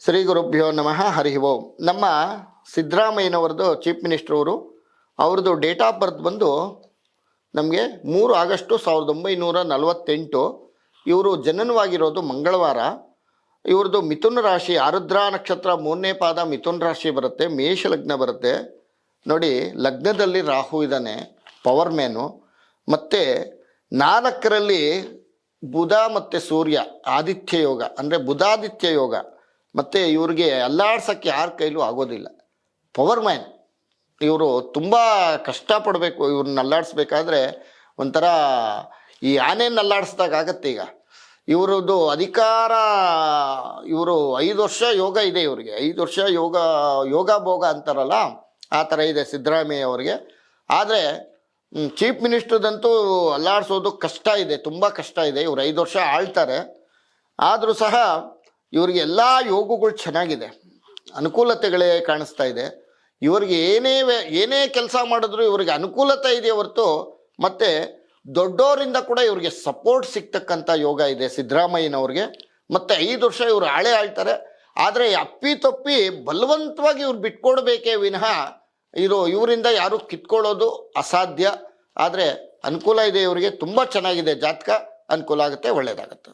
ಶ್ರೀ ಗುರುಭ್ಯೋ ನಮಃ. ಹರಿ ಓಂ. ನಮ್ಮ ಸಿದ್ದರಾಮಯ್ಯನವರದು ಚೀಫ್ ಮಿನಿಸ್ಟರ್ ಅವ್ರದ್ದು ಡೇಟ್ ಆಫ್ ಬರ್ತ್ ಬಂದು ನಮಗೆ 3 ಆಗಸ್ಟು 1948. ಇವರು ಜನನವಾಗಿರೋದು ಮಂಗಳವಾರ. ಇವ್ರದ್ದು ಮಿಥುನ ರಾಶಿ, ಆರುದ್ರ ನಕ್ಷತ್ರ 3ನೇ ಪಾದ ಮಿಥುನ ರಾಶಿ ಬರುತ್ತೆ, ಮೇಷ ಲಗ್ನ ಬರುತ್ತೆ. ನೋಡಿ, ಲಗ್ನದಲ್ಲಿ ರಾಹು ಇದ್ದಾನೆ, ಪವರ್ ಮ್ಯಾನು. ಮತ್ತು 4ರಲ್ಲಿ ಬುಧ ಮತ್ತು ಸೂರ್ಯ, ಆದಿತ್ಯ ಯೋಗ, ಅಂದರೆ ಬುಧಾದಿತ್ಯ ಯೋಗ. ಮತ್ತು ಇವ್ರಿಗೆ ಅಲ್ಲಾಡ್ಸೋಕ್ಕೆ ಯಾರ ಕೈಲೂ ಆಗೋದಿಲ್ಲ. ಪವರ್ ಮ್ಯಾನ್ ಇವರು. ತುಂಬ ಕಷ್ಟಪಡಬೇಕು ಇವ್ರನ್ನ ಅಲ್ಲಾಡಿಸ್ಬೇಕಾದ್ರೆ. ಒಂಥರ ಈ ಆನೆಯನ್ನು ಅಲ್ಲಾಡಿಸ್ದಾಗತ್ತೆ. ಈಗ ಇವ್ರದ್ದು ಅಧಿಕಾರ, ಇವರು 5 ವರ್ಷ ಯೋಗ ಇದೆ ಇವರಿಗೆ. 5 ವರ್ಷ ಯೋಗ ಭೋಗ ಅಂತಾರಲ್ಲ, ಆ ಥರ ಇದೆ ಸಿದ್ದರಾಮಯ್ಯ ಅವರಿಗೆ. ಆದರೆ ಚೀಫ್ ಮಿನಿಸ್ಟರ್ದಂತೂ ಅಲ್ಲಾಡಿಸೋದು ಕಷ್ಟ ಇದೆ, ತುಂಬ ಕಷ್ಟ ಇದೆ. ಇವ್ರು 5 ವರ್ಷ ಆಳ್ತಾರೆ. ಆದರೂ ಸಹ ಇವ್ರಿಗೆ ಎಲ್ಲ ಯೋಗಗಳು ಚೆನ್ನಾಗಿದೆ, ಅನುಕೂಲತೆಗಳೇ ಕಾಣಿಸ್ತಾ ಇದೆ. ಇವ್ರಿಗೆ ಏನೇ ಕೆಲಸ ಮಾಡಿದ್ರು ಇವ್ರಿಗೆ ಅನುಕೂಲತೆ ಇದೆ ಹೊರತು, ಮತ್ತು ದೊಡ್ಡವರಿಂದ ಕೂಡ ಇವ್ರಿಗೆ ಸಪೋರ್ಟ್ ಸಿಗ್ತಕ್ಕಂಥ ಯೋಗ ಇದೆ ಸಿದ್ದರಾಮಯ್ಯನವ್ರಿಗೆ. ಮತ್ತು 5 ವರ್ಷ ಇವರು ಆಳ್ತಾರೆ. ಆದರೆ ಅಪ್ಪಿತಪ್ಪಿ ಬಲವಂತವಾಗಿ ಇವ್ರು ಬಿಟ್ಕೊಡ್ಬೇಕೇ ವಿನಃ ಇವರಿಂದ ಯಾರು ಕಿತ್ಕೊಳ್ಳೋದು ಅಸಾಧ್ಯ. ಆದರೆ ಅನುಕೂಲ ಇದೆ ಇವರಿಗೆ, ತುಂಬ ಚೆನ್ನಾಗಿದೆ ಜಾತಕ, ಅನುಕೂಲ ಆಗುತ್ತೆ, ಒಳ್ಳೇದಾಗುತ್ತೆ.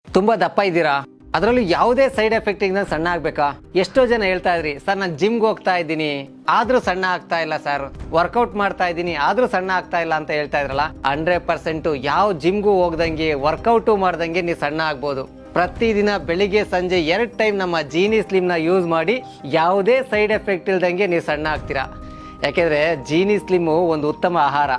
ತುಂಬ ದಪ್ಪ ಇದ್ದೀರಾ, ಅದರಲ್ಲೂ ಯಾವುದೇ ಸೈಡ್ ಎಫೆಕ್ಟಿಂದ ಸಣ್ಣ ಆಗ್ಬೇಕಾ? ಎಷ್ಟೋ ಜನ ಹೇಳ್ತಾ ಇದ್ರಿ, ಸರ್ ನಾನು ಜಿಮ್ಗೆ ಹೋಗ್ತಾ ಇದ್ದೀನಿ ಆದ್ರೂ ಸಣ್ಣ ಆಗ್ತಾ ಇಲ್ಲ ಸರ್, ವರ್ಕೌಟ್ ಮಾಡ್ತಾ ಇದ್ದೀನಿ ಆದ್ರೂ ಸಣ್ಣ ಆಗ್ತಾ ಇಲ್ಲ ಅಂತ ಹೇಳ್ತಾ ಇದ್ರಲ್ಲ. 100% ಯಾವ ಜಿಮ್ಗೂ ಹೋಗ್ದಂಗೆ ವರ್ಕೌಟು ಮಾಡ್ದಂಗೆ ನೀವು ಸಣ್ಣ ಆಗ್ಬೋದು. ಪ್ರತಿದಿನ ಬೆಳಿಗ್ಗೆ ಸಂಜೆ 2 ಟೈಮ್ ನಮ್ಮ ಜೀನಿ ಸ್ಲಿಮ್ನ ಯೂಸ್ ಮಾಡಿ ಯಾವುದೇ ಸೈಡ್ ಎಫೆಕ್ಟ್ ಇಲ್ದಂಗೆ ನೀವು ಸಣ್ಣ ಆಗ್ತೀರಾ. ಯಾಕೆಂದ್ರೆ ಜೀನಿ ಸ್ಲಿಮ್ಮು ಒಂದು ಉತ್ತಮ ಆಹಾರ.